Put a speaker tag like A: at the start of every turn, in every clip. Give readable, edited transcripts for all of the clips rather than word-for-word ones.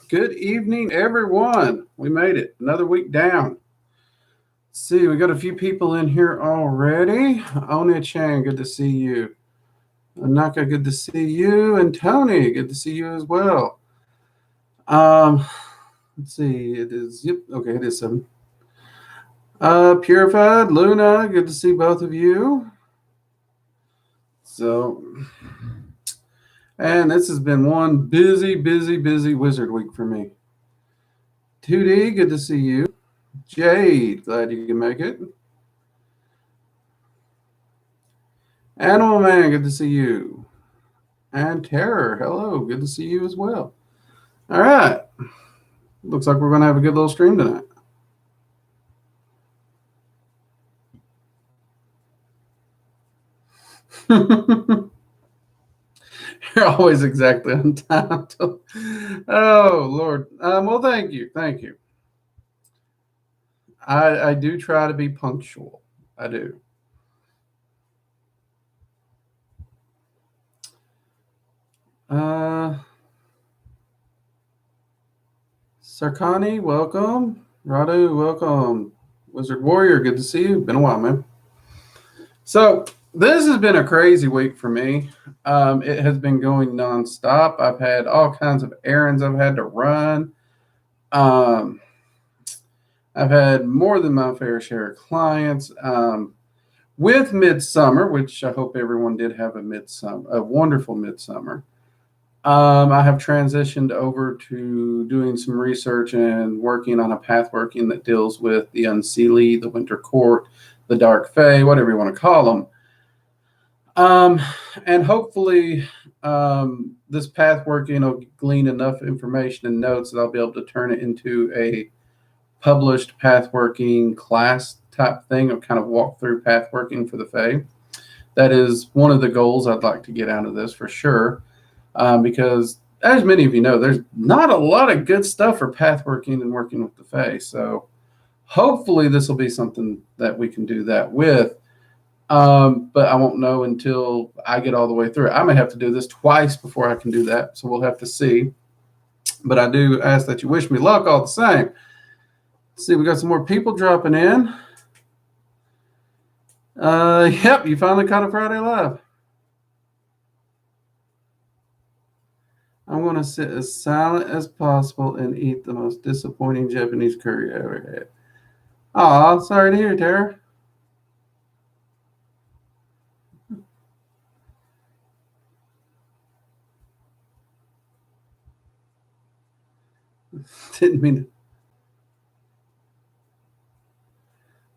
A: Good evening, everyone. We made it. Another week down. Let's see, we got a few people in here already. Onia Chang, good to see you. Naka, good to see you. And Tony, good to see you as well. Um, let's see. It is, yep, okay, it is 7. Purified, Luna, good to see both of you. So, and this has been one busy wizard week for me. 2D, good to see you. Jade, glad you can make it. Animal Man, good to see you. And Terror, hello, good to see you as well. All right. Looks like we're going to have a good little stream tonight. You're always exactly on time. Oh, Lord. Well, thank you. Thank you. I do try to be punctual. I do. Sarkani, welcome. Radu, welcome. Wizard Warrior, good to see you. Been a while, man. So this has been a crazy week for me. It has been going nonstop. I've had all kinds of errands I've had to run. I've had more than my fair share of clients. With midsummer, which I hope everyone did have a wonderful midsummer. I have transitioned over to doing some research and working on a path working that deals with the Unseelie, the Winter Court, the Dark Fae, whatever you want to call them. And hopefully this path working will glean enough information and notes that I'll be able to turn it into a published path working class type thing of kind of walk through path working for the Fae. That is one of the goals I'd like to get out of this for sure. Because as many of you know, there's not a lot of good stuff for path working and working with the Fae. So hopefully this will be something that we can do that with. But I won't know until I get all the way through it. I may have to do this twice before I can do that. So we'll have to see. But I do ask that you wish me luck all the same. Let's see, we got some more people dropping in. Yep, you finally caught a Friday Live. I'm going to sit as silent as possible and eat the most disappointing Japanese curry I ever had. Aw, sorry to hear, Tara. Didn't mean to.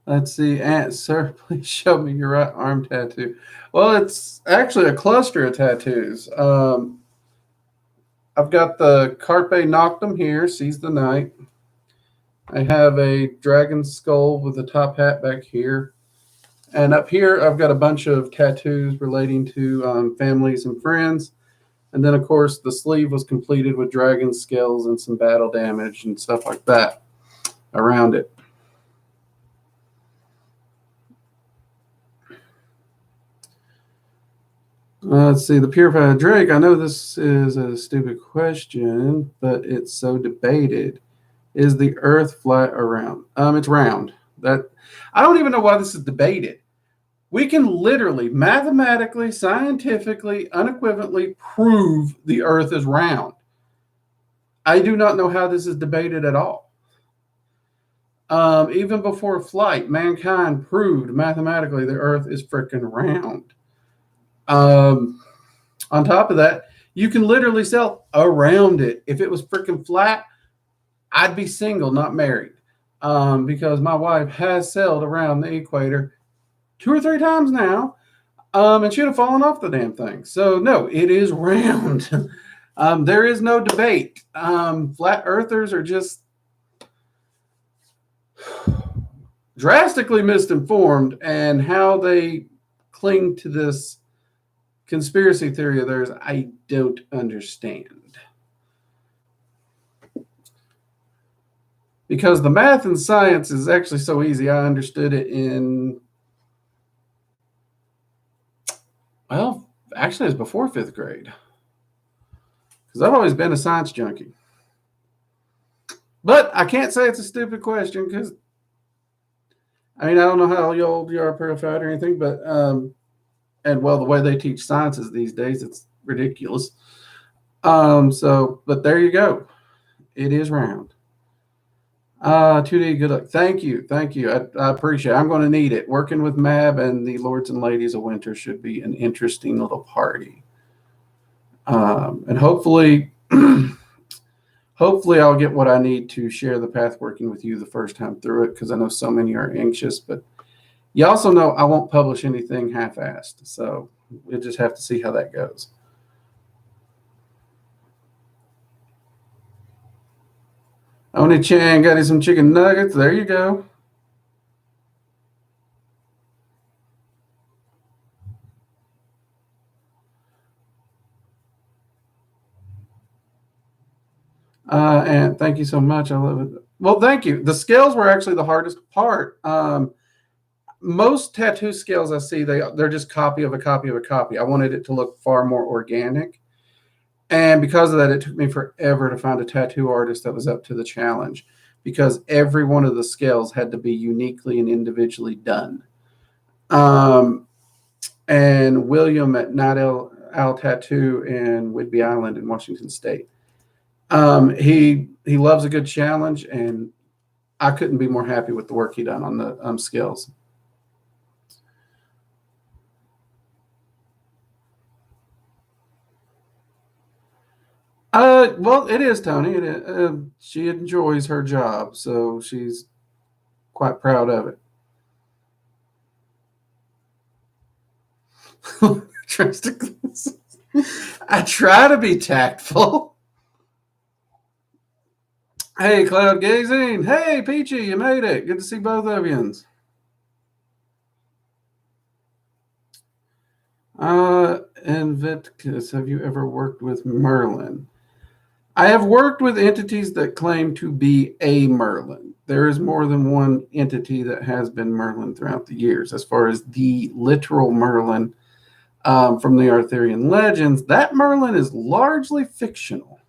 A: Let's see, Aunt, sir, please show me your right arm tattoo. Well, it's actually a cluster of tattoos. I've got the Carpe Noctem here, Seize the Night. I have a dragon skull with a top hat back here. And up here, I've got a bunch of tattoos relating to families and friends. And then, of course, the sleeve was completed with dragon scales and some battle damage and stuff like that around it. Let's see, the Purified Drake. I know this is a stupid question, but it's so debated. Is the Earth flat or round? It's round. That I don't even know why this is debated. We can literally, mathematically, scientifically, unequivocally prove the Earth is round. I do not know how this is debated at all. Even before flight, mankind proved mathematically the Earth is freaking round. On top of that, you can literally sail around it. If it was freaking flat, I'd be single, not married. Because my wife has sailed around the equator 2 or 3 times now, and she'd have fallen off the damn thing. So, no, it is round. There is no debate. Flat earthers are just drastically misinformed, and how they cling to this conspiracy theory of theirs, I don't understand. Because the math and science is actually so easy. I understood it in, well, actually it was before 5th grade. Because I've always been a science junkie. But I can't say it's a stupid question because I mean I don't know how old you are, purified or anything, but and well the way they teach sciences these days, it's ridiculous. So but there you go. It is round. 2D, good luck. Thank you. Thank you. I appreciate it. I'm going to need it. Working with Mab and the Lords and Ladies of Winter should be an interesting little party. And hopefully, hopefully I'll get what I need to share the path working with you the first time through it, because I know so many are anxious, but you also know I won't publish anything half-assed. So we'll just have to see how that goes. Oni-chan got you some chicken nuggets. There you go. And thank you so much. I love it. Well, thank you. The scales were actually the hardest part. Most tattoo scales I see, they're just copy of a copy of a copy. I wanted it to look far more organic. And because of that, it took me forever to find a tattoo artist that was up to the challenge, because every one of the scales had to be uniquely and individually done. Um, and William at Night Owl Tattoo in Whidbey Island in Washington State. He loves a good challenge, and I couldn't be more happy with the work he done on the scales. Well, it is Tony. She enjoys her job, so she's quite proud of it. I try to be tactful. Hey, Cloud Gazing. Hey, Peachy, you made it. Good to see both of you. Invictus, have you ever worked with Merlin? I have worked with entities that claim to be a Merlin. There is more than one entity that has been Merlin throughout the years. As far as the literal Merlin from the Arthurian legends, that Merlin is largely fictional.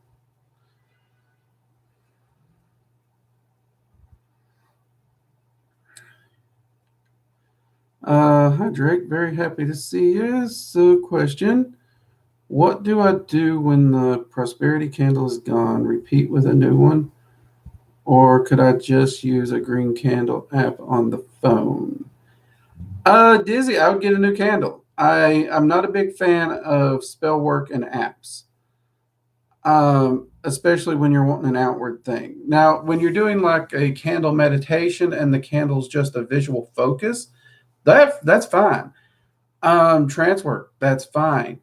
A: Hi, Drake. Very happy to see you. So, question: what do I do when the prosperity candle is gone? Repeat with a new one? Or could I just use a green candle app on the phone? Dizzy, I would get a new candle. I'm not a big fan of spell work and apps, especially when you're wanting an outward thing. Now, when you're doing like a candle meditation and the candle's just a visual focus, that's fine. Trance work, that's fine.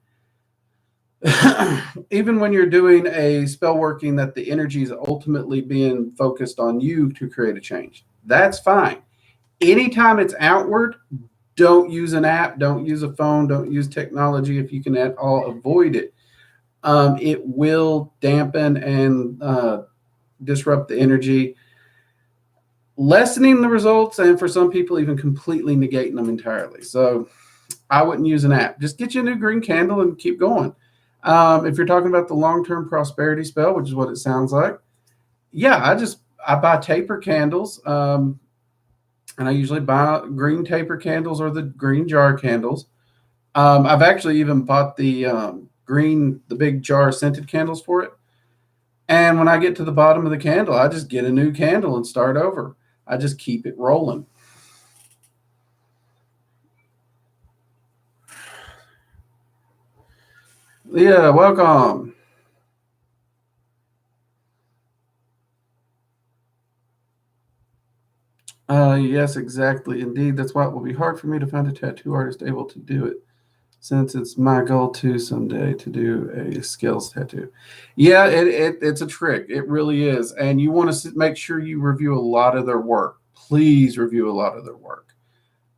A: Even when you're doing a spell working that the energy is ultimately being focused on you to create a change, that's fine. Anytime it's outward, don't use an app, don't use a phone, don't use technology if you can at all avoid it. It will dampen and disrupt the energy, lessening the results, and for some people, even completely negating them entirely. So I wouldn't use an app. Just get you a new green candle and keep going. If you're talking about the long-term prosperity spell, which is what it sounds like, yeah, I buy taper candles, and I usually buy green taper candles or the green jar candles. I've actually even bought the big jar scented candles for it. And when I get to the bottom of the candle, I just get a new candle and start over. I just keep it rolling. Yeah, welcome. Yes, exactly. Indeed, that's why it will be hard for me to find a tattoo artist able to do it, since it's my goal to someday to do a skills tattoo. Yeah, it's a trick. It really is. And you want to make sure you review a lot of their work. Please review a lot of their work.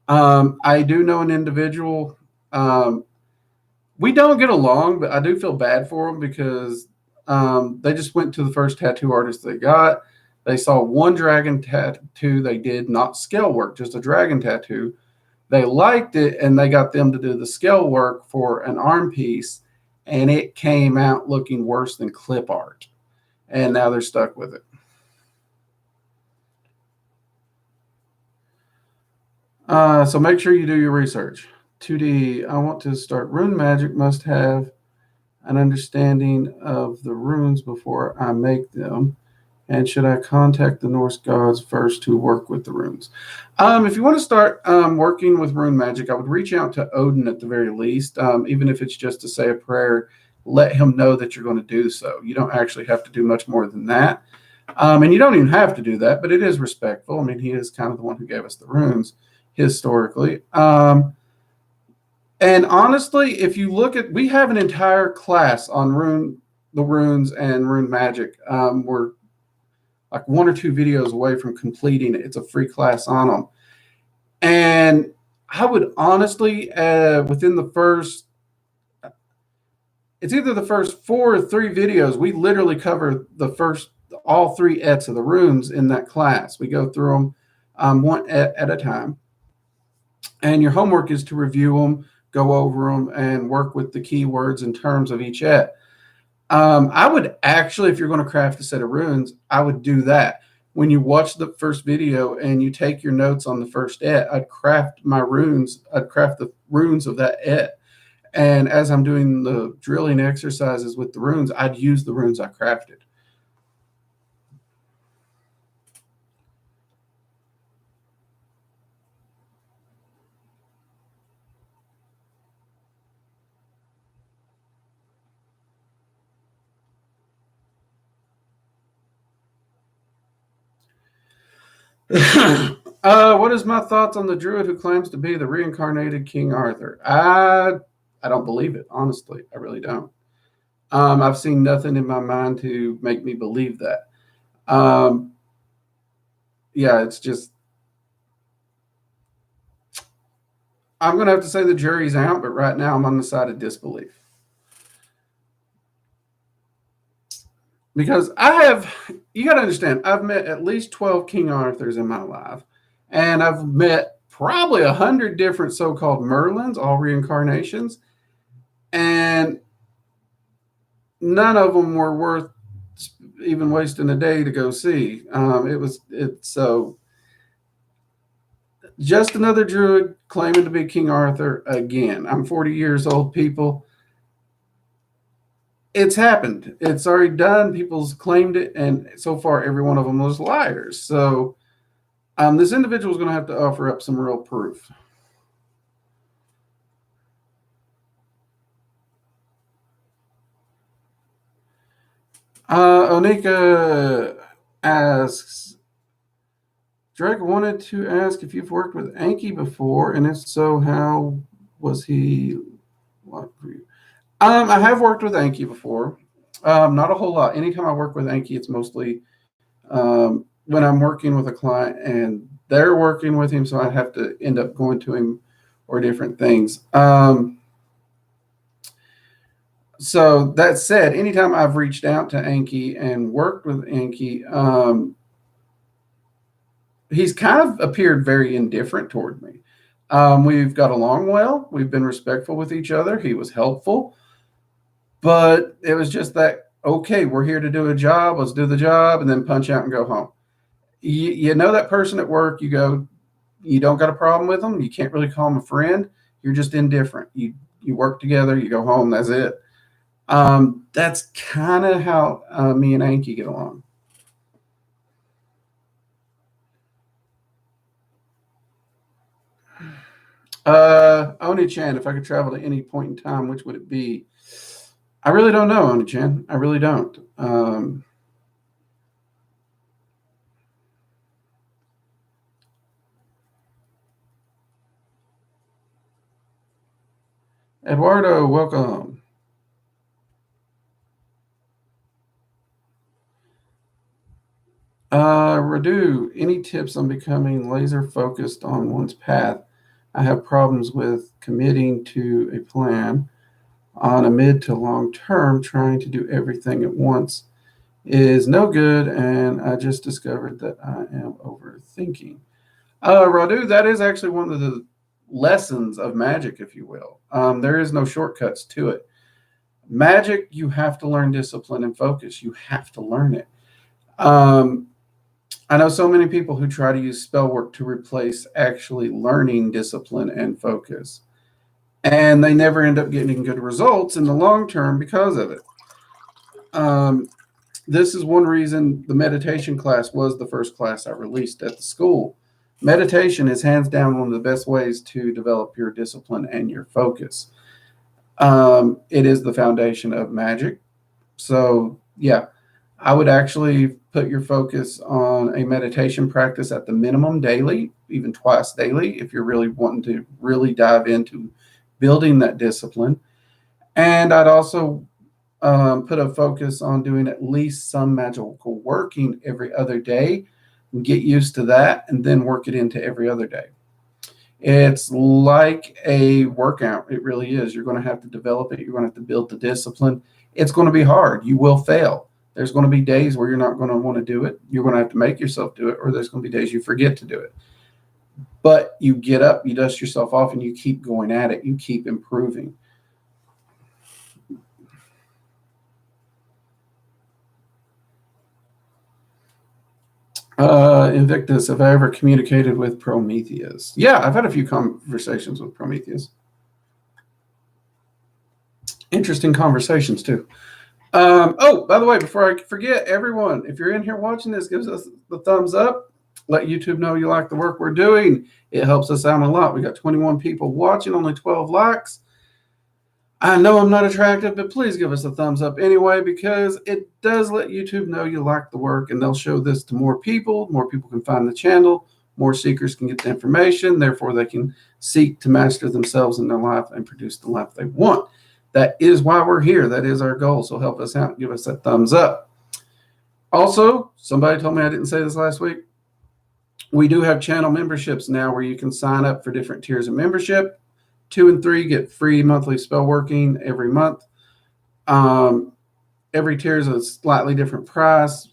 A: I do know an individual. We don't get along, but I do feel bad for them because they just went to the first tattoo artist they got. They saw one dragon tattoo they did, not scale work, just a dragon tattoo. They liked it, and they got them to do the scale work for an arm piece, and it came out looking worse than clip art. And now they're stuck with it. So make sure you do your research. 2D, I want to start rune magic, must have an understanding of the runes before I make them. And should I contact the Norse gods first to work with the runes? If you want to start working with rune magic, I would reach out to Odin at the very least, even if it's just to say a prayer. Let him know that you're going to do so. You don't actually have to do much more than that. And you don't even have to do that, but it is respectful. I mean, he is kind of the one who gave us the runes historically. And honestly, if you look at, we have an entire class on the runes and rune magic. We're like 1 or 2 videos away from completing it. It's a free class on them. And I would honestly, within the first, it's either the first 4 or 3 videos, we literally cover all 3 ets of the runes in that class. We go through them one et at a time. And your homework is to review them, go over them, and work with the keywords and terms of each et. I would actually, if you're going to craft a set of runes, I would do that. When you watch the first video and you take your notes on the first et, I'd craft my runes. I'd craft the runes of that et. And as I'm doing the drilling exercises with the runes, I'd use the runes I crafted. What is my thoughts on the druid who claims to be the reincarnated King Arthur? I don't believe it, honestly. I really don't. I've seen nothing in my mind to make me believe that. Yeah, it's just, I'm going to have to say the jury's out, but right now I'm on the side of disbelief. Because you got to understand, I've met at least 12 King Arthurs in my life, and I've met probably 100 different so-called Merlins, all reincarnations, and none of them were worth even wasting a day to go see. So just another druid claiming to be King Arthur again. I'm 40 years old, people. It's happened. It's already done. People's claimed it, and so far, every one of them was liars. So, this individual is going to have to offer up some real proof. Onika asks, Drake wanted to ask if you've worked with Anki before, and if so, how was he? What for you? I have worked with Anki before. Not a whole lot. Anytime I work with Anki, it's mostly when I'm working with a client and they're working with him, so I have to end up going to him or different things. So that said, anytime I've reached out to Anki and worked with Anki, he's kind of appeared very indifferent toward me. We've got along well. We've been respectful with each other. He was helpful. But it was just that, okay, we're here to do a job. Let's do the job and then punch out and go home. You know that person at work, you don't got a problem with them. You can't really call them a friend. You're just indifferent. You work together, you go home, that's it. That's kind of how me and Anki get along. Oni-chan, if I could travel to any point in time, which would it be? I really don't know, Oni-chan. I really don't. Eduardo, welcome. Radu, any tips on becoming laser focused on one's path? I have problems with committing to a plan on a mid to long term. Trying to do everything at once is no good, and I just discovered that I am overthinking. Radu, that is actually one of the lessons of Magick, if you will. There is no shortcuts to it. Magick, you have to learn discipline and focus. You have to learn it. I know so many people who try to use spell work to replace actually learning discipline and focus, and they never end up getting good results in the long term because of it. Um, this is one reason the meditation class was the first class I released at the school. Meditation is hands down one of the best ways to develop your discipline and your focus. It is the foundation of Magick. So, yeah, I would actually put your focus on a meditation practice at the minimum daily, even twice daily, if you're really wanting to really dive into building that discipline. And I'd also put a focus on doing at least some magical working every other day. Get used to that and then work it into every other day. It's like a workout. It really is. You're going to have to develop it. You're going to have to build the discipline. It's going to be hard. You will fail. There's going to be days where you're not going to want to do it. You're going to have to make yourself do it, or there's going to be days you forget to do it. But you get up, you dust yourself off, and you keep going at it. You keep improving. Invictus, have I ever communicated with Prometheus? Yeah, I've had a few conversations with Prometheus. Interesting conversations, too. Oh, by the way, before I forget, everyone, if you're in here watching this, give us the thumbs up. Let YouTube know you like the work we're doing. It helps us out a lot. We got 21 people watching, only 12 likes. I know I'm not attractive, but please give us a thumbs up anyway, because it does let YouTube know you like the work, and they'll show this to more people. More people can find the channel. More seekers can get the information. Therefore, they can seek to master themselves in their life and produce the life they want. That is why we're here. That is our goal. So help us out. Give us that thumbs up. Also, somebody told me I didn't say this last week. We do have channel memberships now where you can sign up for different tiers of membership. 2 and 3 get free monthly spell working every month. Every tier is a slightly different price,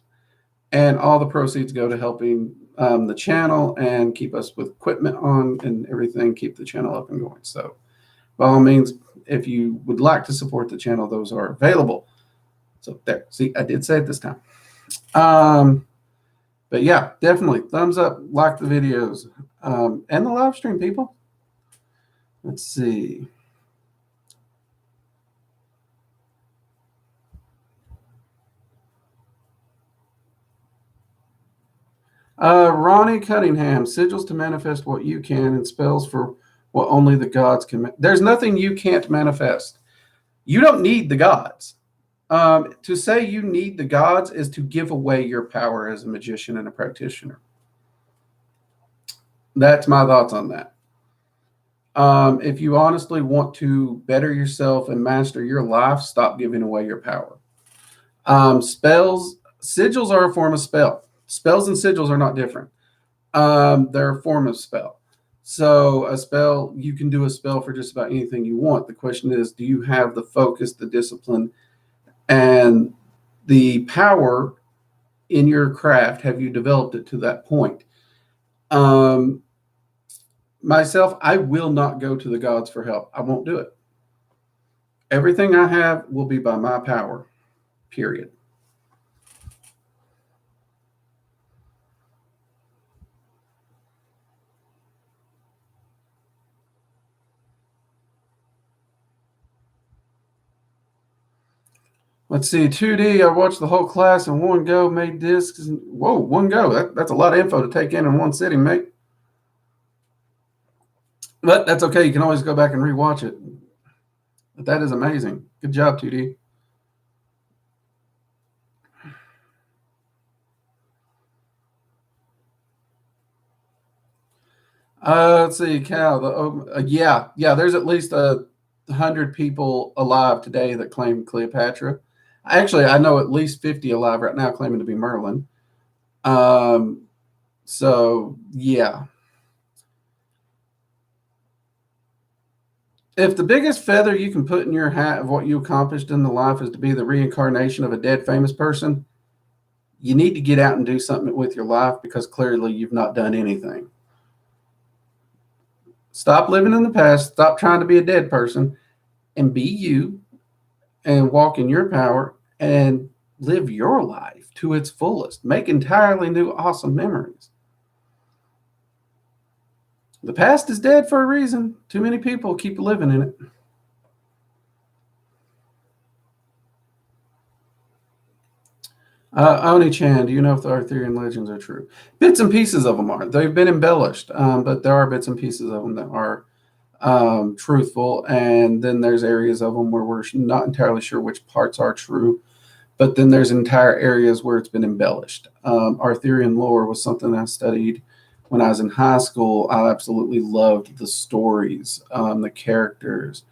A: and all the proceeds go to helping the channel and keep us with equipment on and everything, keep the channel up and going. So by all means, if you would like to support the channel, those are available. So there, see, I did say it this time. But yeah, definitely thumbs up, like the videos, and the live stream, people. Let's see. Ronnie Cunningham, sigils to manifest what you can and spells for what only the gods can. There's nothing you can't manifest. You don't need the gods. To say you need the gods is to give away your power as a magician and a practitioner. That's my thoughts on that. If you honestly want to better yourself and master your life, stop giving away your power. Sigils are a form of spell. Spells and sigils are not different. They're a form of spell. So a spell, you can do a spell for just about anything you want. The question is, do you have the focus, the discipline, and the power in your craft? Have you developed it to that point? Myself, I will not go to the gods for help. I won't do it. Everything I have will be by my power, period. Let's see, 2D, I watched the whole class in one go, made discs. Whoa, one go. That's a lot of info to take in one sitting, mate. But that's okay. You can always go back and rewatch it. But that is amazing. Good job, 2D. Let's see, Cal. Yeah. There's at least 100 people alive today that claim Cleopatra. Actually, I know at least 50 alive right now claiming to be Merlin. So yeah. If the biggest feather you can put in your hat of what you accomplished in the life is to be the reincarnation of a dead famous person, you need to get out and do something with your life, because clearly you've not done anything. Stop living in the past. Stop trying to be a dead person and be you and walk in your power and live your life to its fullest, make entirely new, awesome memories. The past is dead for a reason. Too many people keep living in it. Oni-chan, do you know if the Arthurian legends are true? Bits and pieces of them are. They've been embellished, but there are bits and pieces of them that are truthful. And then there's areas of them where we're not entirely sure which parts are true. But then there's entire areas where it's been embellished. Arthurian lore was something I studied when I was in high school. I absolutely loved the stories, the characters.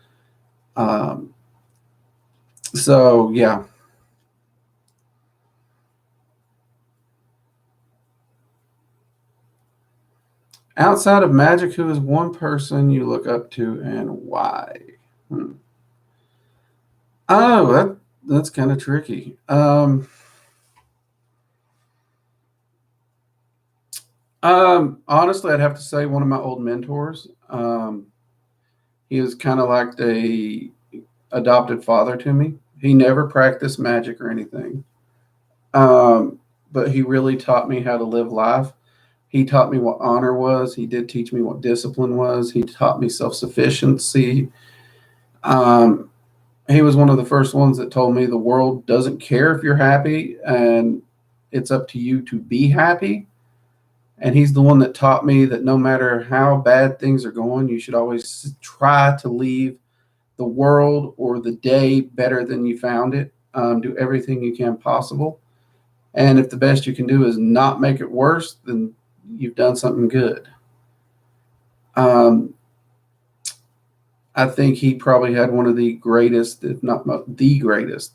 A: Um, so, yeah. Outside of Magic, who is one person you look up to and why? Hmm. Oh, that's kind of tricky. Honestly, I'd have to say one of my old mentors. He was kind of like a adopted father to me. He never practiced magic or anything, but he really taught me how to live life. He taught me what honor was. He did teach me what discipline was. He taught me self sufficiency. Um, he was one of the first ones that told me the world doesn't care if you're happy and it's up to you to be happy. And he's the one that taught me that no matter how bad things are going, you should always try to leave the world or the day better than you found it. Do everything you can possible. And if the best you can do is not make it worse, then you've done something good. Um, I think he probably had one of the greatest, if not the greatest,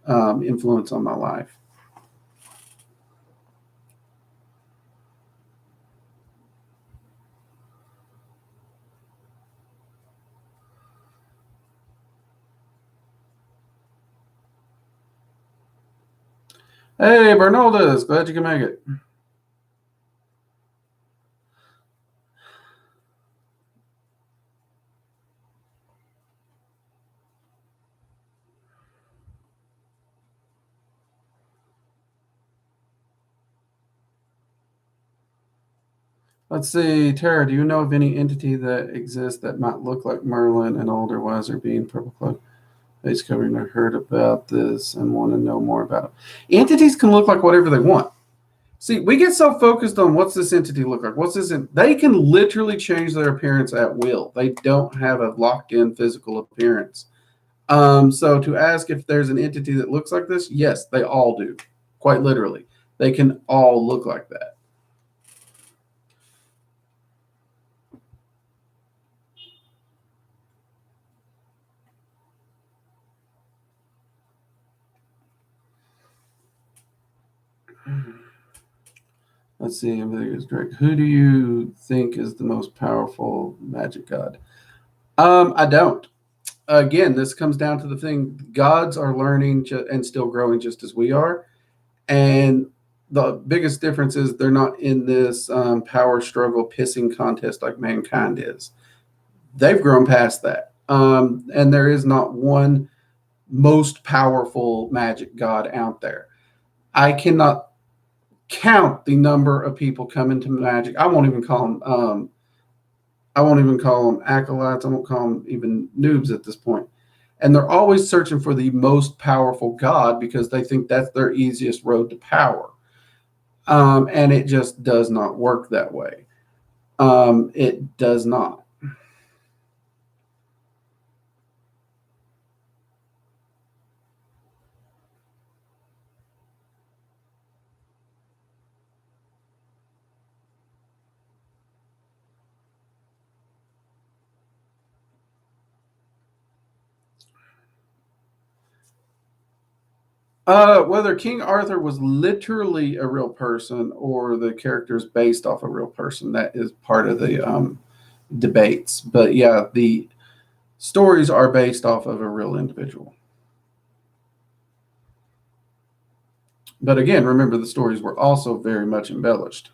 A: influence on my life. Hey, Bernaldez, glad you can make it. Let's see, Tara, do you know of any entity that exists that might look like Merlin, an older, wiser being, purple cloak? Face covering. I heard about this and want to know more about it. Entities can look like whatever they want. See, we get so focused on what's this entity look like? What's this? They can literally change their appearance at will. They don't have a locked in physical appearance. So to ask if there's an entity that looks like this, yes, they all do. Quite literally. They can all look like that. Let's see. Everything is great. Who do you think is the most powerful magic god? I don't. Again, this comes down to the thing: gods are learning and still growing just as we are, and the biggest difference is they're not in this power struggle pissing contest like mankind is. They've grown past that, and there is not one most powerful magic god out there. I cannot count the number of people coming to magic. I won't even call them. I won't even call them acolytes. I won't call them even noobs at this point. And they're always searching for the most powerful god because they think that's their easiest road to power. And it just does not work that way. It does not. Whether King Arthur was literally a real person or the characters based off a real person, that is part of the debates. But yeah, the stories are based off of a real individual. But again, remember the stories were also very much embellished.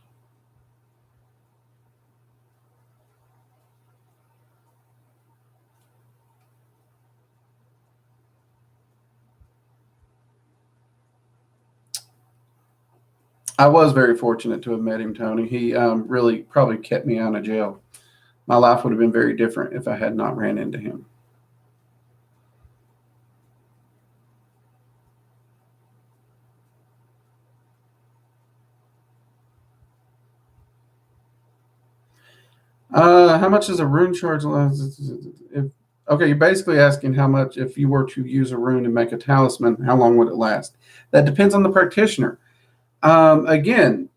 A: I was very fortunate to have met him, Tony. He really probably kept me out of jail. My life would have been very different if I had not ran into him. How much is a rune charge? If, okay, you're basically asking how much, if you were to use a rune and make a talisman, how long would it last? That depends on the practitioner. Again,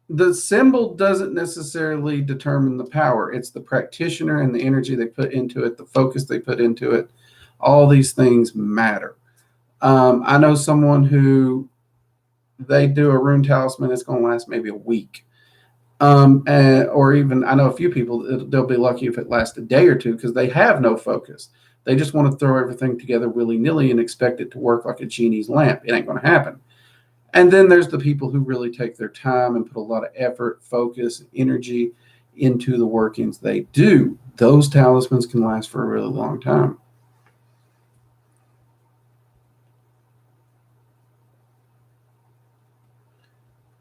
A: the symbol doesn't necessarily determine the power. It's the practitioner and the energy they put into it, the focus they put into it. All these things matter. I know someone who they do a rune talisman, it's going to last maybe a week. Or even I know a few people, they'll be lucky if it lasts a day or two because they have no focus. They just want to throw everything together willy nilly and expect it to work like a genie's lamp. It ain't going to happen. And then there's the people who really take their time and put a lot of effort, focus, energy into the workings they do. Those talismans can last for a really long time.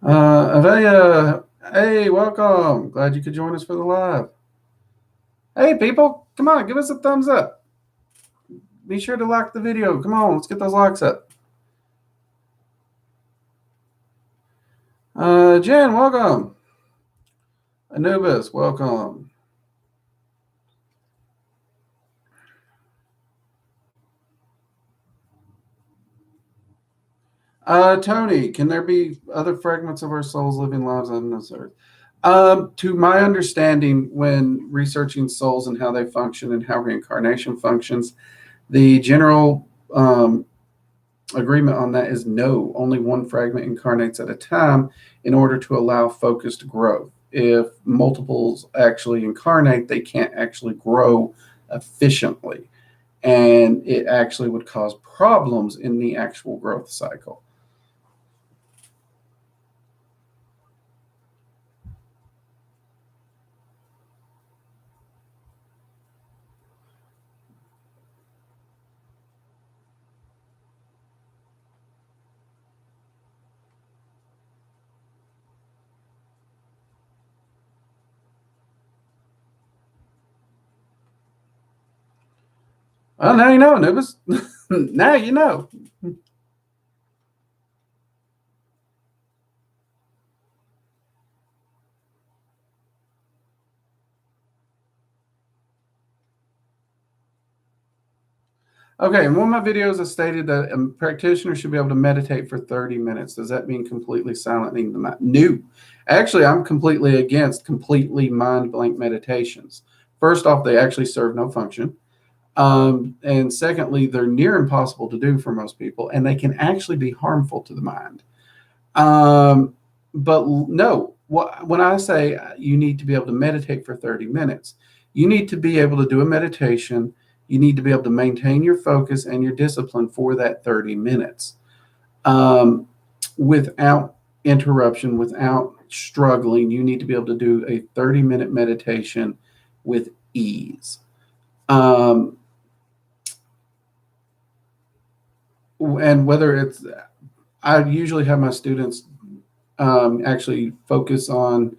A: Avaya, hey, welcome. Glad you could join us for the live. Hey, people, come on, give us a thumbs up. Be sure to like the video. Come on, let's get those likes up. Jen, welcome. Anubis, welcome. Tony, can there be other fragments of our souls living lives on this earth? To my understanding, when researching souls and how they function and how reincarnation functions, the general agreement on that is no, only one fragment incarnates at a time in order to allow focused growth. If multiples actually incarnate, they can't actually grow efficiently, and it actually would cause problems in the actual growth cycle. Well, now you know, Anubis. Now you know. Okay, in one of my videos, I stated that a practitioner should be able to meditate for 30 minutes. Does that mean completely silencing the mind? No. Actually, I'm completely against completely mind blank meditations. First off, they actually serve no function. And secondly, they're near impossible to do for most people, and they can actually be harmful to the mind. But no, when I say you need to be able to meditate for 30 minutes, you need to be able to do a meditation. You need to be able to maintain your focus and your discipline for that 30 minutes without interruption, without struggling. You need to be able to do a 30-minute meditation with ease. And whether it's, I usually have my students actually focus on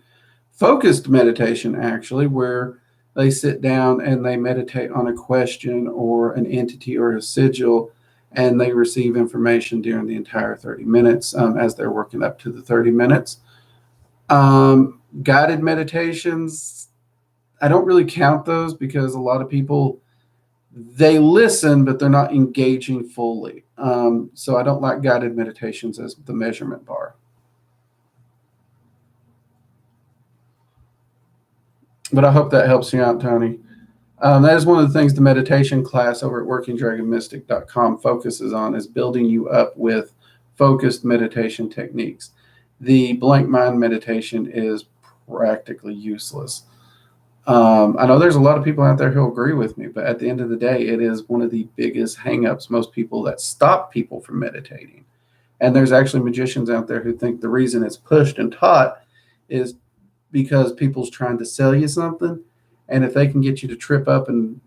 A: focused meditation, actually, where they sit down and they meditate on a question or an entity or a sigil, and they receive information during the entire 30 minutes as they're working up to the 30 minutes. Guided meditations, I don't really count those because a lot of people, they listen, but they're not engaging fully. So I don't like guided meditations as the measurement bar. But I hope that helps you out, Tony. That is one of the things the meditation class over at workingdragonmystic.com focuses on, is building you up with focused meditation techniques. The blank mind meditation is practically useless. I know there's a lot of people out there who agree with me, but at the end of the day, it is one of the biggest hangups, most people, that stop people from meditating. And there's actually magicians out there who think the reason it's pushed and taught is because people's trying to sell you something. And if they can get you to trip up and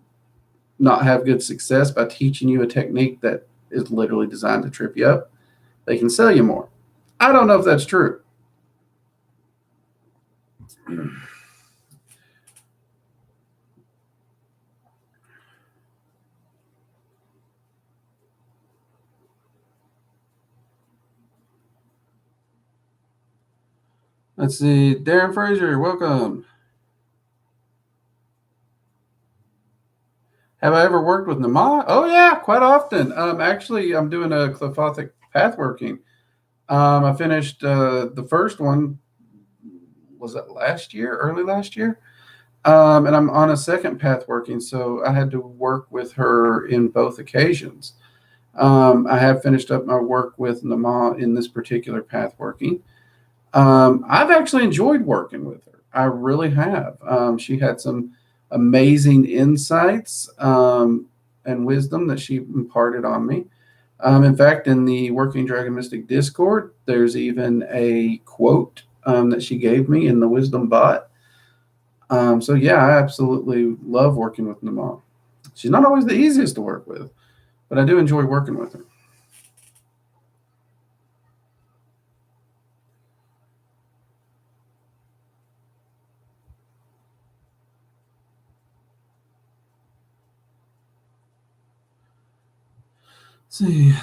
A: not have good success by teaching you a technique that is literally designed to trip you up, they can sell you more. I don't know if that's true. Let's see. Darren Fraser, welcome. Have I ever worked with Nama? Oh yeah, quite often. Actually, I'm doing a Clifothic pathworking. I finished the first one. Was that last year? Early last year? And I'm on a second pathworking, so I had to work with her in both occasions. I have finished up my work with Nama in this particular pathworking. I've actually enjoyed working with her. I really have. She had some amazing insights and wisdom that she imparted on me. In fact, in the Working Dragon Mystic Discord, there's even a quote that she gave me in the Wisdom Bot. So yeah, I absolutely love working with Nama. She's not always the easiest to work with, but I do enjoy working with her. Let's see.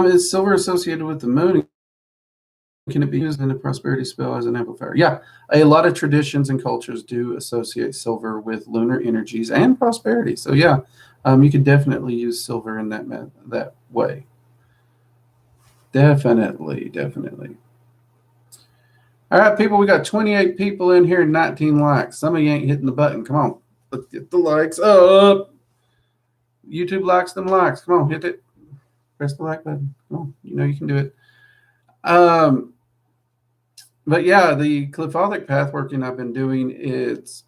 A: Is silver associated with the moon? Can it be used in a prosperity spell as an amplifier? Yeah, a lot of traditions and cultures do associate silver with lunar energies and prosperity. So yeah, you could definitely use silver in that way. Definitely, definitely. All right, people, we got 28 people in here, 19 likes. Some of you ain't hitting the button. Come on, let's get the likes up. YouTube likes them likes. Come on, hit it. Press the like button. Come on, you know you can do it. But yeah, the Clifothic pathworking I've been doing, it's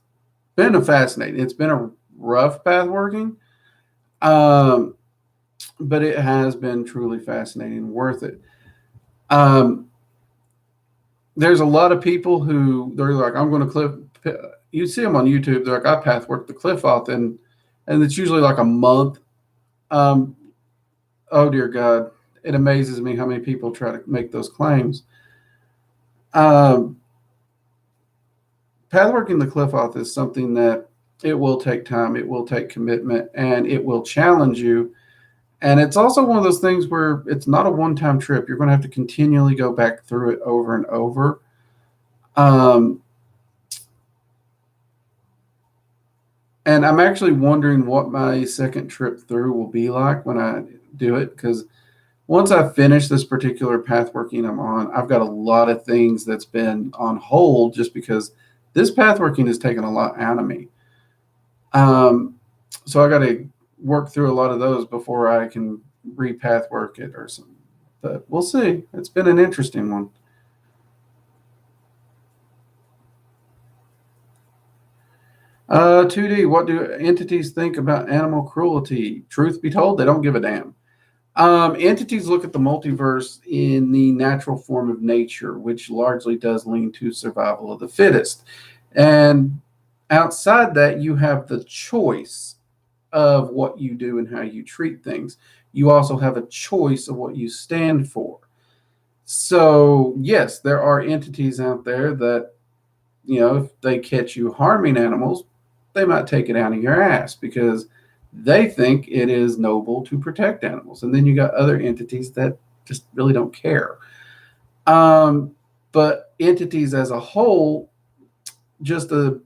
A: been a fascinating. It's been a rough pathworking, but it has been truly fascinating, worth it. There's a lot of people who they're like, I'm going to cliff. You see them on YouTube. They're like, I pathworked the cliff off, and it's usually like a month. Oh dear God, it amazes me how many people try to make those claims. Pathworking the cliff off is something that it will take time, it will take commitment, and it will challenge you. And it's also one of those things where it's not a one-time trip. You're going to have to continually go back through it over and over. And I'm actually wondering what my second trip through will be like when I do it, because once I finish this particular pathworking I'm on, I've got a lot of things that's been on hold just because this pathworking has taken a lot out of me. So I got to work through a lot of those before I can repathwork it or something. But we'll see. It's been an interesting one. 2D, what do entities think about animal cruelty? Truth be told, they don't give a damn. Entities look at the multiverse in the natural form of nature, which largely does lean to survival of the fittest. And outside that, you have the choice of what you do and how you treat things. You also have a choice of what you stand for. So, yes, there are entities out there that, if they catch you harming animals, they might take it out of your ass because they think it is noble to protect animals. And then you got other entities that just really don't care. But entities as a whole, just a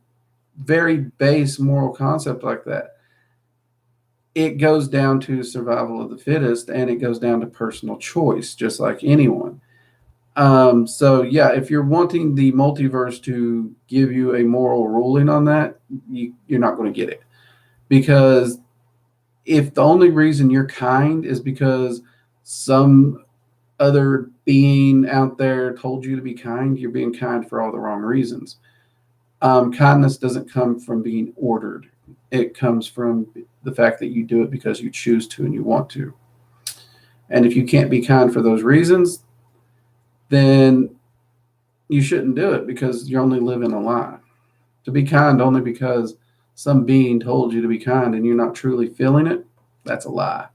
A: very base moral concept like that, it goes down to survival of the fittest and it goes down to personal choice, just like anyone. So yeah, if you're wanting the multiverse to give you a moral ruling on that, you're not going to get it. Because if the only reason you're kind is because some other being out there told you to be kind, you're being kind for all the wrong reasons. Kindness doesn't come from being ordered. It comes from the fact that you do it because you choose to and you want to. And if you can't be kind for those reasons, then you shouldn't do it because you're only living a lie. To be kind only because some being told you to be kind and you're not truly feeling it, that's a lie.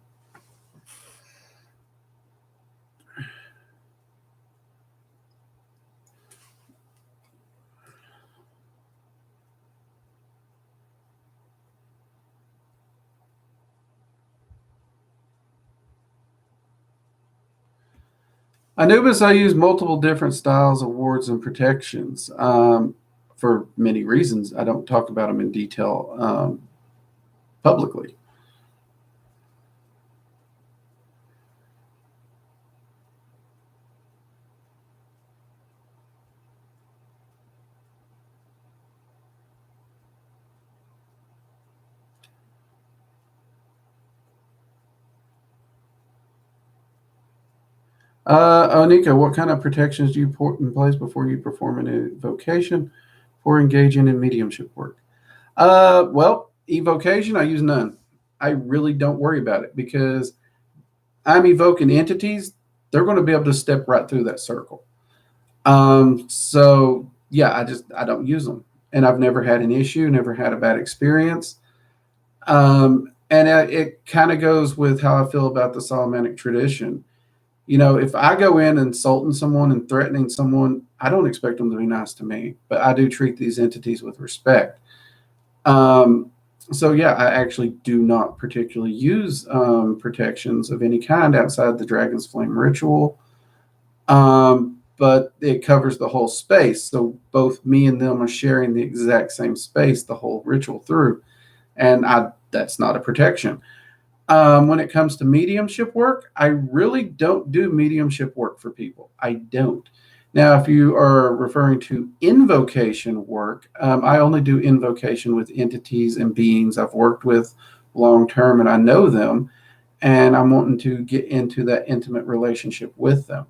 A: Anubis, I use multiple different styles of wards and protections for many reasons. I don't talk about them in detail publicly. Onika, what kind of protections do you put in place before you perform an evocation or engaging in mediumship work? Well, evocation, I use none. I really don't worry about it because I'm evoking entities. They're going to be able to step right through that circle. So yeah, I don't use them, and I've never had an issue, never had a bad experience. And it kind of goes with how I feel about the Solomonic tradition. If I go in insulting someone and threatening someone, I don't expect them to be nice to me, but I do treat these entities with respect. Um, so yeah, I actually do not particularly use protections of any kind outside the Dragon's Flame ritual. But it covers the whole space. So both me and them are sharing the exact same space the whole ritual through. And that's not a protection. When it comes to mediumship work, I really don't do mediumship work for people. I don't. Now, if you are referring to invocation work, I only do invocation with entities and beings I've worked with long term and I know them, and I'm wanting to get into that intimate relationship with them.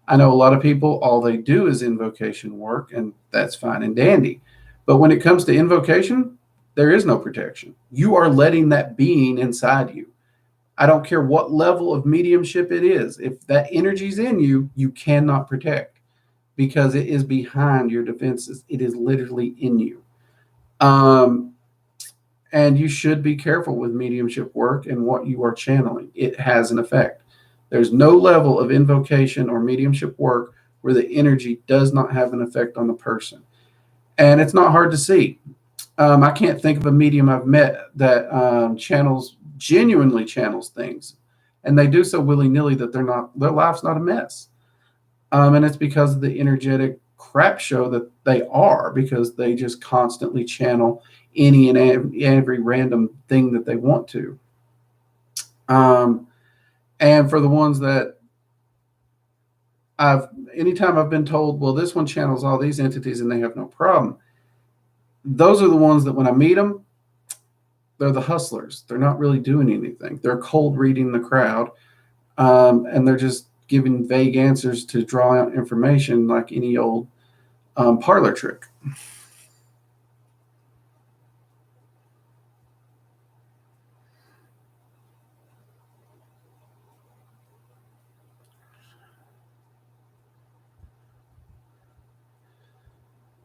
A: I know a lot of people, all they do is invocation work, and that's fine and dandy. But when it comes to invocation, there is no protection. You are letting that being inside you. I don't care what level of mediumship it is. If that energy's in you, you cannot protect because it is behind your defenses. It is literally in you. Um, and you should be careful with mediumship work and what you are channeling. It has an effect. There's no level of invocation or mediumship work where the energy does not have an effect on the person. And it's not hard to see. I can't think of a medium I've met that genuinely channels things, and they do so willy nilly that their life's not a mess. And it's because of the energetic crap show that they are, because they just constantly channel any and every random thing that they want to. Um, and for the ones that anytime I've been told, well, this one channels all these entities and they have no problem. Those are the ones that when I meet them, they're the hustlers. They're not really doing anything. They're cold reading the crowd, and they're just giving vague answers to draw out information like any old parlor trick.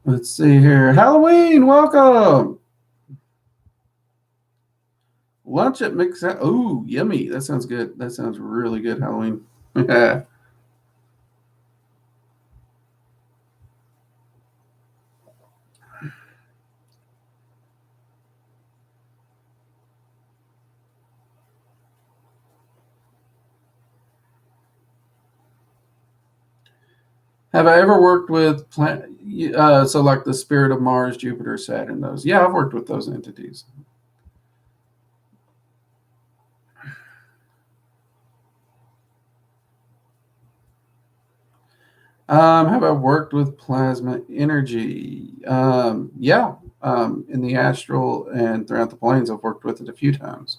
A: Let's see here. Halloween, welcome. Lunch at Mix. Oh, yummy. That sounds good. That sounds really good, Halloween. Have I ever worked with so like the spirit of Mars, Jupiter, Saturn, those? Yeah, I've worked with those entities. Have I worked with plasma energy? Yeah, in the astral and throughout the planes, I've worked with it a few times.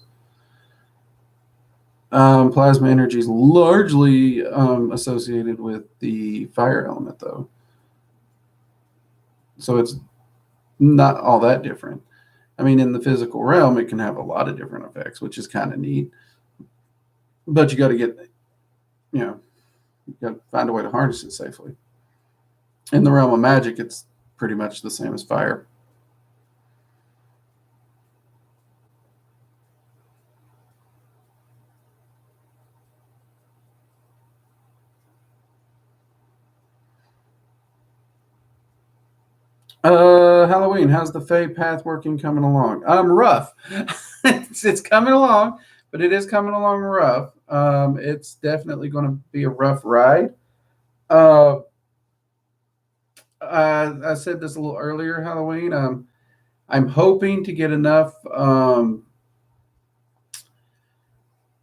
A: Plasma energy is largely associated with the fire element, though. So it's not all that different. I mean, in the physical realm, it can have a lot of different effects, which is kind of neat. But you got to you got to find a way to harness it safely. In the realm of magic, it's pretty much the same as fire. Halloween, how's the Fae path working coming along? Rough. It's coming along, but it is coming along rough. It's definitely going to be a rough ride. Uh, I said this a little earlier, Halloween. I'm hoping to get enough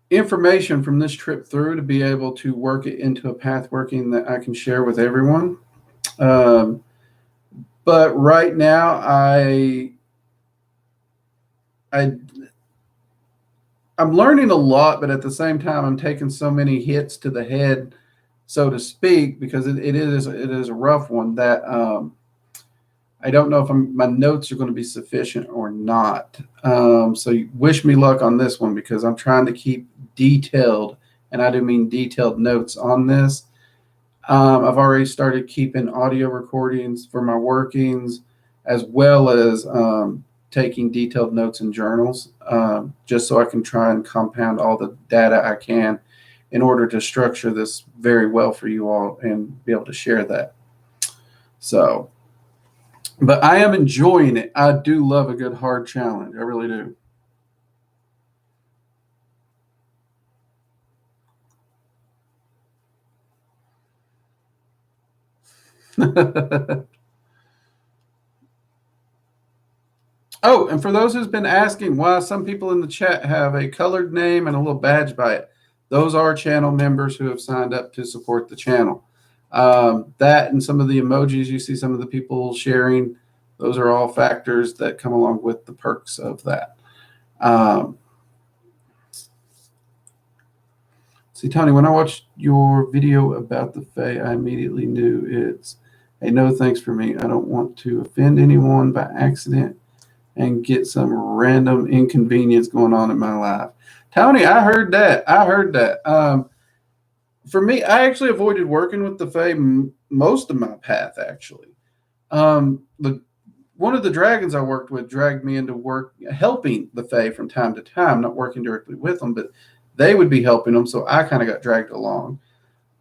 A: information from this trip through to be able to work it into a path working that I can share with everyone. Um, but right now, I I'm learning a lot, but at the same time, I'm taking so many hits to the head, so to speak, because it is a rough one that I don't know if my notes are going to be sufficient or not. So wish me luck on this one because I'm trying to keep detailed, and I do mean detailed notes on this. I've already started keeping audio recordings for my workings, as well as taking detailed notes and journals, just so I can try and compound all the data I can in order to structure this very well for you all and be able to share that. So, but I am enjoying it. I do love a good hard challenge. I really do. Oh, and for those who's been asking why some people in the chat have a colored name and a little badge by it, those are channel members who have signed up to support the channel. That and some of the emojis you see some of the people sharing, those are all factors that come along with the perks of that. Um, See, Tony, when I watched your video about the Fae, I immediately knew it's a no thanks for me. I don't want to offend anyone by accident and get some random inconvenience going on in my life. Tony, I heard that. I heard that. For me, I actually avoided working with the Fae most of my path, actually. The one of the dragons I worked with dragged me into work helping the Fae from time to time, not working directly with them, but they would be helping them. So I kind of got dragged along.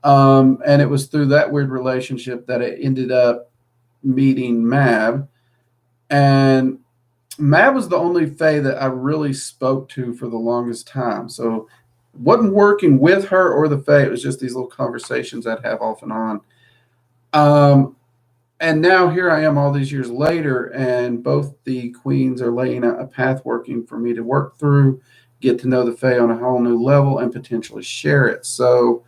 A: And it was through that weird relationship that I ended up meeting Mab. And Mab was the only Fae that I really spoke to for the longest time. So wasn't working with her or the Fae. It was just these little conversations I'd have off and on. Um, and now here I am all these years later, and both the queens are laying out a path working for me to work through, get to know the Fae on a whole new level, and potentially share it. So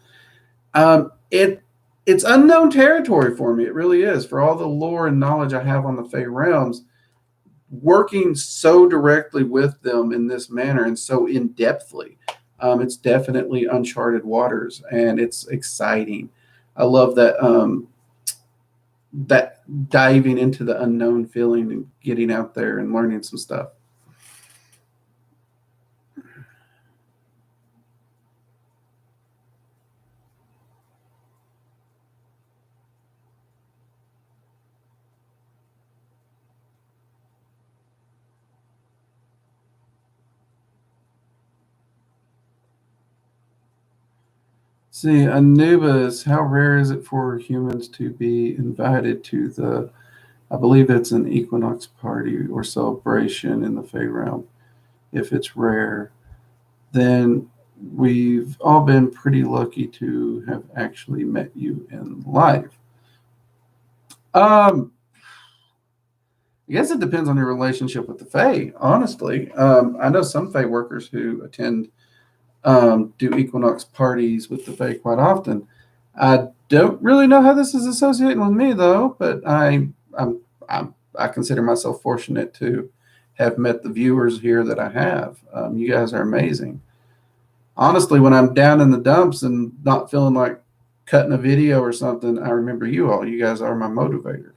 A: it's unknown territory for me. It really is. For all the lore and knowledge I have on the Fae realms, working so directly with them in this manner and so in depthly, it's definitely uncharted waters, and it's exciting. I love that diving into the unknown feeling and getting out there and learning some stuff. See, Anubis, how rare is it for humans to be invited to the, I believe it's an equinox party or celebration in the Fey realm? If it's rare, then we've all been pretty lucky to have actually met you in life. I guess it depends on your relationship with the Fae, honestly. I know some Fae workers who attend do equinox parties with the Fae quite often. I don't really know how this is associating with me though, but I consider myself fortunate to have met the viewers here that I have. You guys are amazing. Honestly, when I'm down in the dumps and not feeling like cutting a video or something, I remember you all. You guys are my motivator.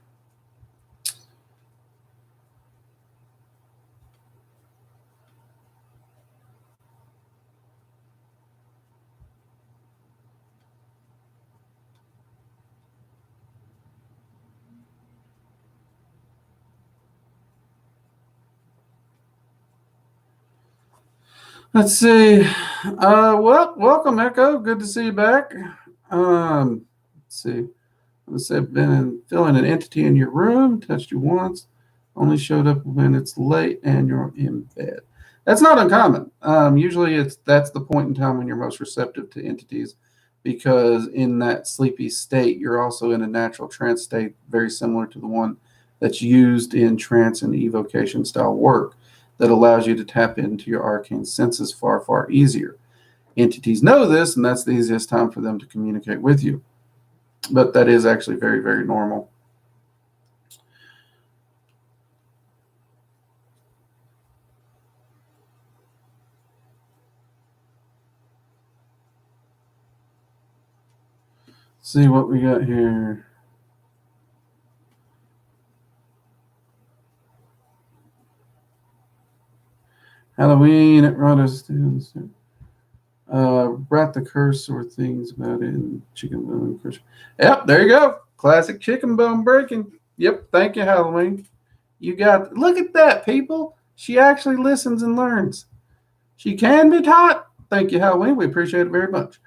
A: Let's see. Well, welcome, Echo. Good to see you back. Let's see. Let's say been feeling an entity in your room, touched you once, only showed up when it's late and you're in bed. That's not uncommon. Usually, that's the point in time when you're most receptive to entities, because in that sleepy state, you're also in a natural trance state, very similar to the one that's used in trance and evocation style work, that allows you to tap into your arcane senses far, far easier. Entities know this, and that's the easiest time for them to communicate with you. But that is actually very, very normal. See what we got here. Halloween at Rhoda's. Brought the curse or things about it in chicken bone curse. Yep, there you go. Classic chicken bone breaking. Yep, thank you, Halloween. You got, look at that, people. She actually listens and learns. She can be taught. Thank you, Halloween. We appreciate it very much.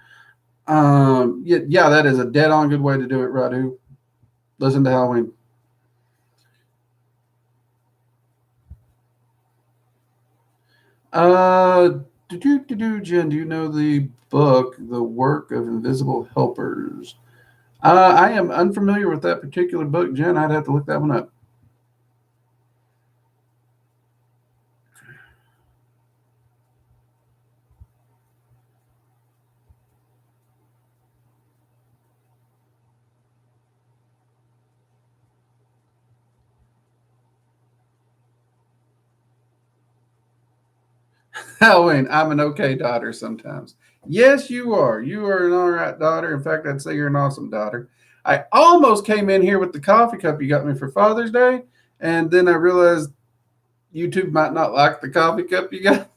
A: Yeah, that is a dead on good way to do it, Radu. Listen to Halloween. Jen, do you know the book, The Work of Invisible Helpers? I am unfamiliar with that particular book, Jen. I'd have to look that one up. Halloween, I'm an okay daughter sometimes. Yes, you are. You are an all right daughter. In fact, I'd say you're an awesome daughter. I almost came in here with the coffee cup you got me for Father's Day, and then I realized YouTube might not like the coffee cup you got,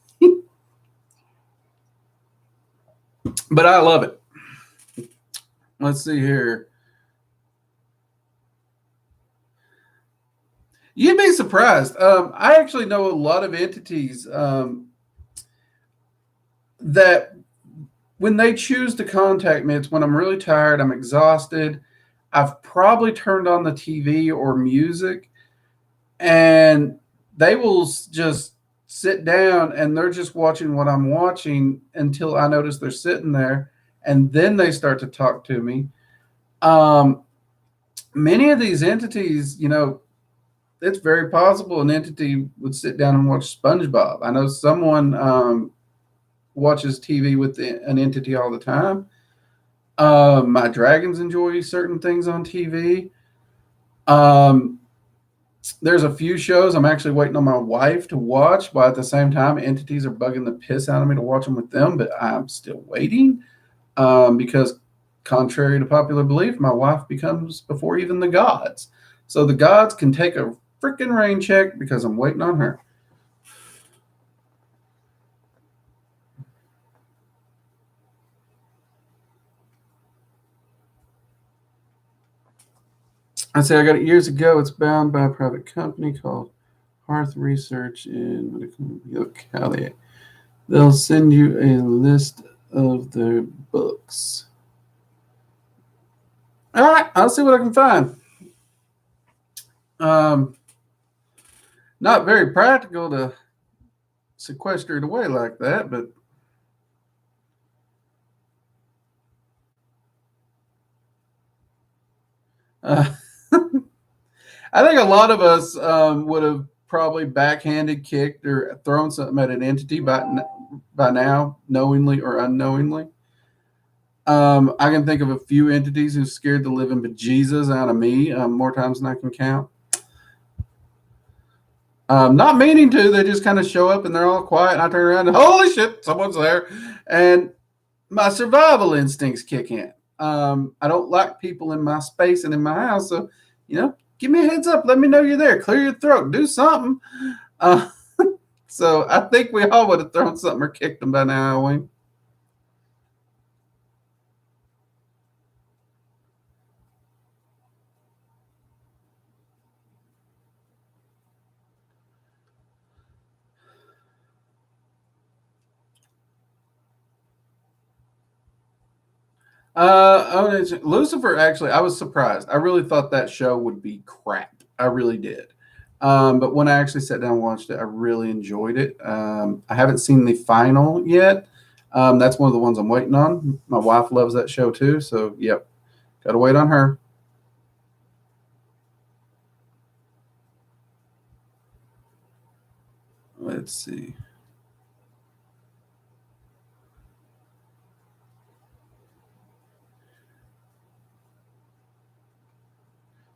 A: but I love it. Let's see here. You'd be surprised. I actually know a lot of entities that when they choose to contact me, it's when I'm really tired, I'm exhausted. I've probably turned on the TV or music, and they will just sit down and they're just watching what I'm watching until I notice they're sitting there, and then they start to talk to me. Um, Many of these entities, it's very possible an entity would sit down and watch SpongeBob. I know someone watches TV with an entity all the time. My dragons enjoy certain things on TV. Um, there's a few shows I'm actually waiting on my wife to watch, but at the same time, entities are bugging the piss out of me to watch them with them. But I'm still waiting because, contrary to popular belief, my wife becomes before even the gods. So the gods can take a freaking rain check because I'm waiting on her. I say I got it years ago. It's bound by a private company called Hearth Research in locality. They'll send you a list of their books. All right, I'll see what I can find. Um, Not very practical to sequester it away like that, but uh, I think a lot of us would have probably backhanded, kicked, or thrown something at an entity by now, knowingly or unknowingly. I can think of a few entities who scared the living bejesus out of me more times than I can count. Not meaning to, they just kind of show up and they're all quiet, and I turn around and holy shit, someone's there, and my survival instincts kick in. I don't like people in my space and in my house, so give me a heads up, let me know you're there, clear your throat, do something. Uh, so I think we all would have thrown something or kicked them by now, Halloween. Lucifer, actually, I was surprised. I really thought that show would be crap. I really did. But when I actually sat down and watched it, I really enjoyed it. I haven't seen the final yet. That's one of the ones I'm waiting on. My wife loves that show too. So, yep, got to wait on her. Let's see.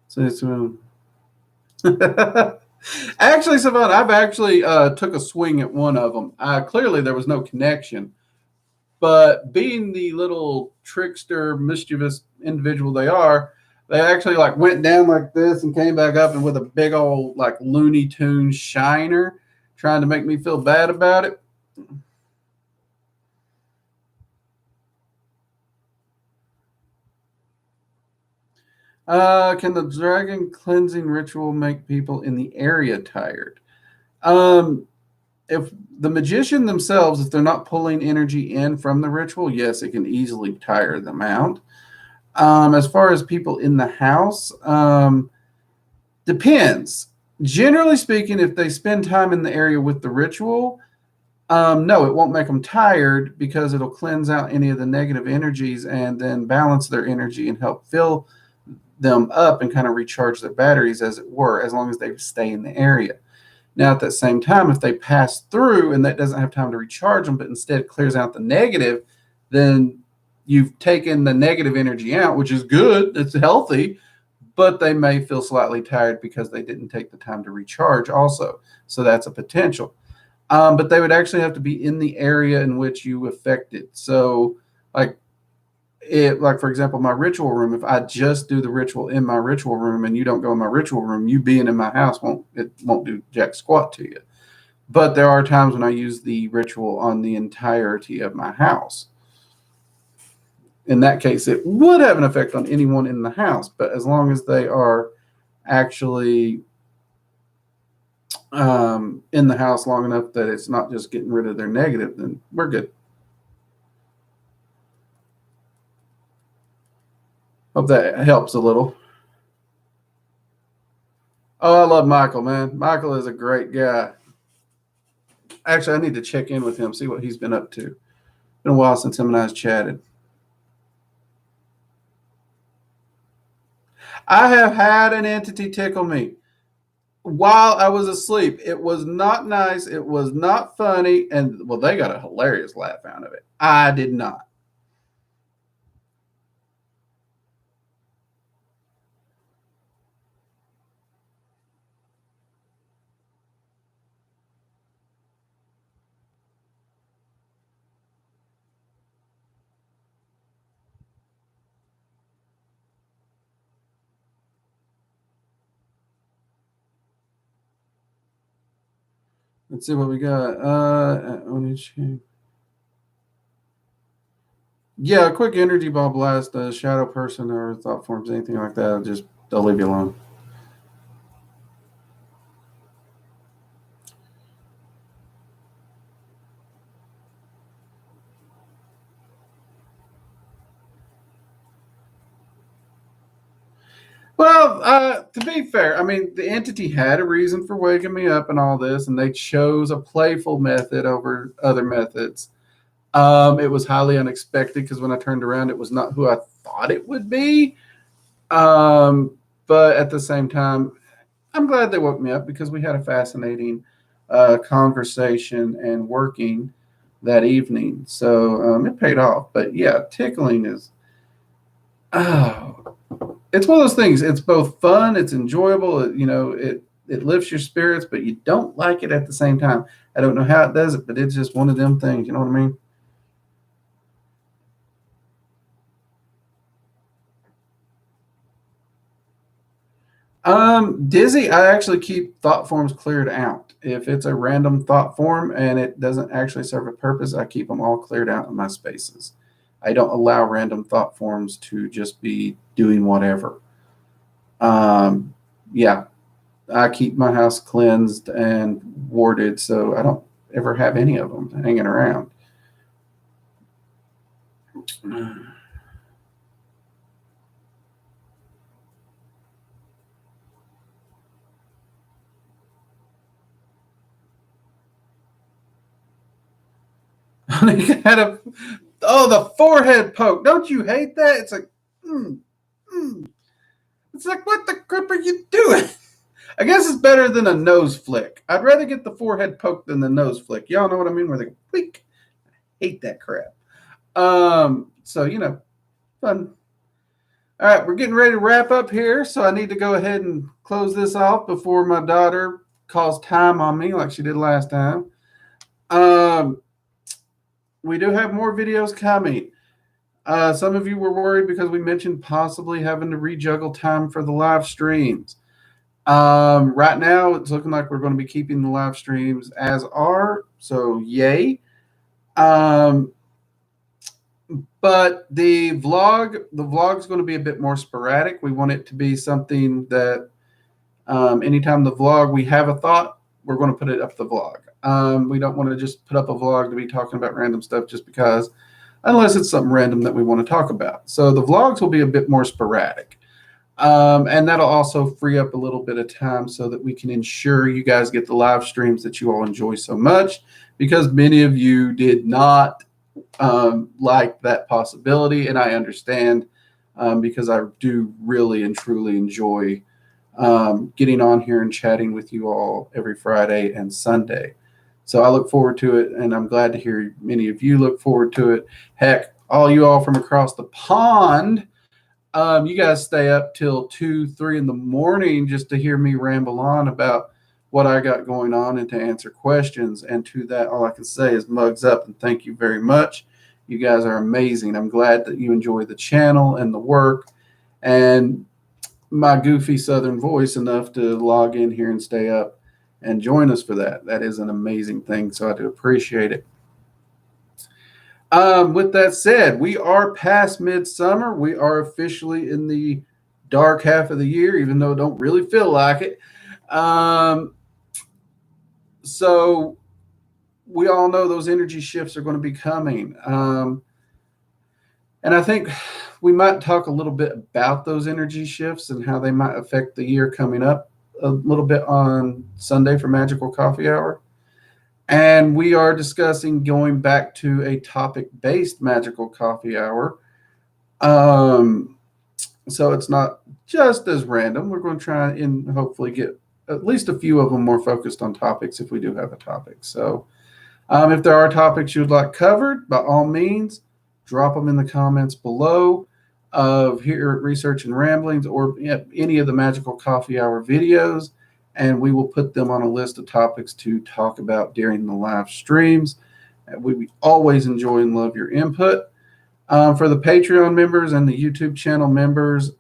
A: So it's actually, Savannah, I've actually took a swing at one of them. Clearly, there was no connection, but being the little trickster, mischievous individual they actually like went down like this and came back up and with a big old like Looney Tune shiner, trying to make me feel bad about it. Can the dragon cleansing ritual make people in the area tired? Um, if the magician themselves, if they're not pulling energy in from the ritual, yes, it can easily tire them out. As far as people in the house, depends. Generally speaking, if they spend time in the area with the ritual, no, it won't make them tired because it'll cleanse out any of the negative energies and then balance their energy and help fill them up and kind of recharge their batteries, as it were, as long as they stay in the area. Now, at the same time, if they pass through and that doesn't have time to recharge them, but instead clears out the negative, then you've taken the negative energy out, which is good, it's healthy, but they may feel slightly tired because they didn't take the time to recharge also. So that's a potential. But they would actually have to be in the area in which you affected. So, like like for example, my ritual room. If I just do the ritual in my ritual room and you don't go in my ritual room, you being in my house won't do jack squat to you. But there are times when I use the ritual on the entirety of my house. In that case, it would have an effect on anyone in the house, but as long as they are actually in the house long enough that it's not just getting rid of their negative, then we're good. Hope that helps a little. Oh, I love Michael, man. Michael is a great guy. Actually, I need to check in with him, see what he's been up to. Been a while since him and I has chatted. I have had an entity tickle me while I was asleep. It was not nice. It was not funny. And, well, they got a hilarious laugh out of it. I did not. Let's see what we got. Yeah, a quick energy ball blast, a shadow person or thought forms, anything like that. Just they'll leave you alone. Well, to be fair, I mean, the entity had a reason for waking me up and all this, and they chose a playful method over other methods. It was highly unexpected because when I turned around, it was not who I thought it would be. But at the same time, I'm glad they woke me up because we had a fascinating conversation and working that evening. So it paid off. But yeah, tickling is, oh, it's one of those things. It's both fun, it's enjoyable. It lifts your spirits, but you don't like it at the same time. I don't know how it does it, but it's just one of them things. You know what I mean? Dizzy, I actually keep thought forms cleared out. If it's a random thought form and it doesn't actually serve a purpose, I keep them all cleared out in my spaces. I don't allow random thought forms to just be doing whatever. Um, yeah, I keep my house cleansed and warded, so I don't ever have any of them hanging around. Monica had the forehead poke. Don't you hate that? It's like, It's like, what the crap are you doing? I guess it's better than a nose flick. I'd rather get the forehead poke than the nose flick. Y'all know what I mean? Where they go, flick. I hate that crap. So, fun. All right, we're getting ready to wrap up here, so I need to go ahead and close this off before my daughter calls time on me like she did last time. We do have more videos coming. Some of you were worried because we mentioned possibly having to rejuggle time for the live streams. Right now, it's looking like we're going to be keeping the live streams as are, so yay. But the vlog's going to be a bit more sporadic. We want it to be something that anytime the vlog, we have a thought, we're going to put it up the vlog. We don't want to just put up a vlog to be talking about random stuff just because, unless it's something random that we want to talk about. So the vlogs will be a bit more sporadic. And that'll also free up a little bit of time so that we can ensure you guys get the live streams that you all enjoy so much, because many of you did not like that possibility, and I understand, because I do really and truly enjoy getting on here and chatting with you all every Friday and Sunday. So I look forward to it, and I'm glad to hear many of you look forward to it. Heck, all you all from across the pond, you guys stay up till 2, 3 in the morning just to hear me ramble on about what I got going on and to answer questions. And to that, all I can say is mugs up and thank you very much. You guys are amazing. I'm glad that you enjoy the channel and the work and my goofy Southern voice enough to log in here and stay up and join us for that. That is an amazing thing, so I do appreciate it. With that said, we are past midsummer. We are officially in the dark half of the year, even though it don't really feel like it. So we all know those energy shifts are going to be coming. And I think we might talk a little bit about those energy shifts and how they might affect the year coming up a little bit on Sunday for Magical Coffee Hour. And we are discussing going back to a topic-based Magical Coffee Hour. So it's not just as random. We're going to try and hopefully get at least a few of them more focused on topics if we do have a topic. So if there are topics you'd like covered, by all means, drop them in the comments below of here at Research and Ramblings or any of the Magical Coffee Hour videos, and we will put them on a list of topics to talk about during the live streams. We always enjoy and love your input. For the Patreon members and the YouTube channel members,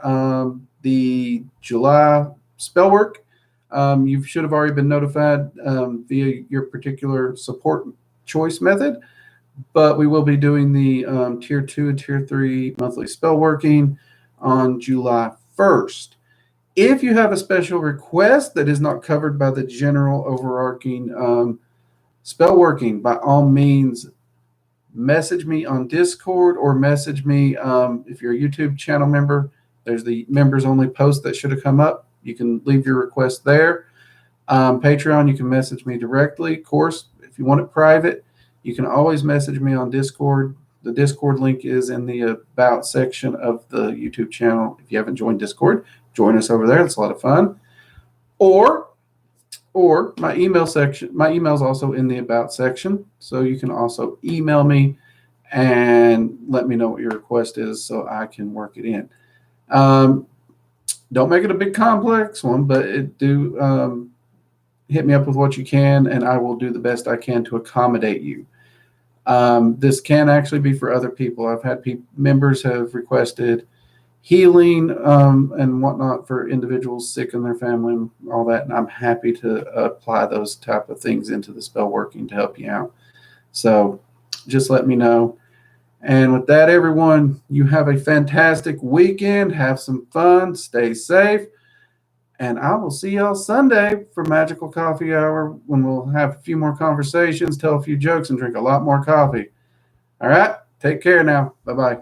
A: the July spell work, you should have already been notified via your particular support choice method, but we will be doing the Tier 2 and Tier 3 monthly spell working on July 1st. If you have a special request that is not covered by the general overarching spell working, by all means, message me on Discord or message me if you're a YouTube channel member. There's the members only post that should have come up. You can leave your request there. Patreon, you can message me directly. Of course, if you want it private, you can always message me on Discord. The Discord link is in the About section of the YouTube channel. If you haven't joined Discord, join us over there. It's a lot of fun. Or my email section. My email is also in the About section, so you can also email me and let me know what your request is so I can work it in. Don't make it a big complex one, but hit me up with what you can, and I will do the best I can to accommodate you. This can actually be for other people. I've had members have requested healing and whatnot for individuals sick in their family and all that, and I'm happy to apply those type of things into the spell working to help you out. So just let me know. And with that, everyone, you have a fantastic weekend. Have some fun. Stay safe. And I will see y'all Sunday for Magical Coffee Hour when we'll have a few more conversations, tell a few jokes, and drink a lot more coffee. All right? Take care now. Bye-bye.